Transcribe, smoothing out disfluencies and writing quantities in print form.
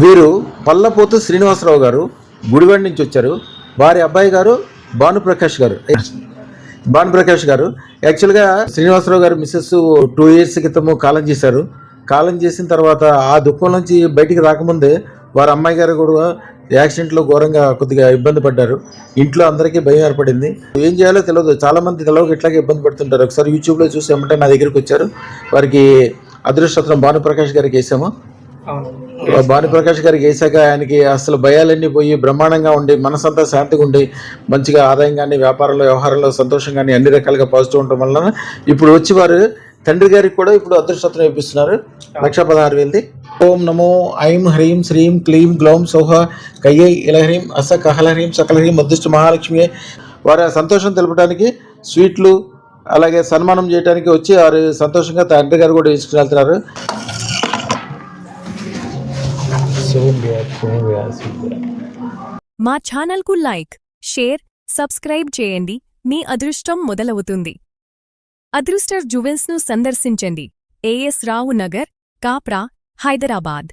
వీరు పల్లపోతు శ్రీనివాసరావు గారు గుడివాడ నుంచి వచ్చారు. వారి అబ్బాయి గారు భానుప్రకాష్ గారు యాక్చువల్గా శ్రీనివాసరావు గారు మిస్సెస్ 2 years క్రితము కాలం చేశారు. కాలం చేసిన తర్వాత ఆ దుఃఖం నుంచి బయటికి రాకముందే వారి అమ్మాయి గారు కూడా యాక్సిడెంట్లో ఘోరంగా కొద్దిగా ఇబ్బంది పడ్డారు. ఇంట్లో అందరికీ భయం ఏర్పడింది. ఏం చేయాలో తెలియదు, చాలామంది తెలవక ఇట్లాగే ఇబ్బంది పడుతుంటారు. ఒకసారి యూట్యూబ్లో చూసి ఏమంటే నా దగ్గరికి వచ్చారు. వారికి అదృష్టరత్నం భానుప్రకాష్ గారికి వేసాము. భానుప్రకాష్ గారికి వేసాక ఆయనకి అసలు భయాలన్నీ పోయి బ్రహ్మాండంగా ఉండి మనసంతా శాంతిగా ఉండి మంచిగా ఆదాయం కానీ వ్యాపారంలో వ్యవహారంలో సంతోషం కానీ అన్ని రకాలుగా పాజిటివ్ ఉండటం వలన ఇప్పుడు వచ్చి వారు తండ్రి గారికి కూడా ఇప్పుడు అదృష్టరత్నం వేపిస్తున్నారు. 1,16,000ది. ఓం నమో ఐం హ్రీం శ్రీం క్లీం గ్లౌం సౌహ కయ్యై ఇలహ్రీం అస కహలహ్రీం సకలహ్రీం అదృష్ట మహాలక్ష్మి. వారి సంతోషం తెలపడానికి స్వీట్లు అలాగే సన్మానం చేయడానికి వచ్చి వారు సంతోషంగా తండ్రి గారు కూడా తీసుకుని వెళ్తున్నారు. మా ఛానల్కు లైక్, షేర్, సబ్స్క్రైబ్ చేయండి. మీ అదృష్టం మొదలవుతుంది. అదృష్టర్ జ్యువెల్స్ను సందర్శించండి. AS రావు నగర్, కాప్రా, హైదరాబాద్.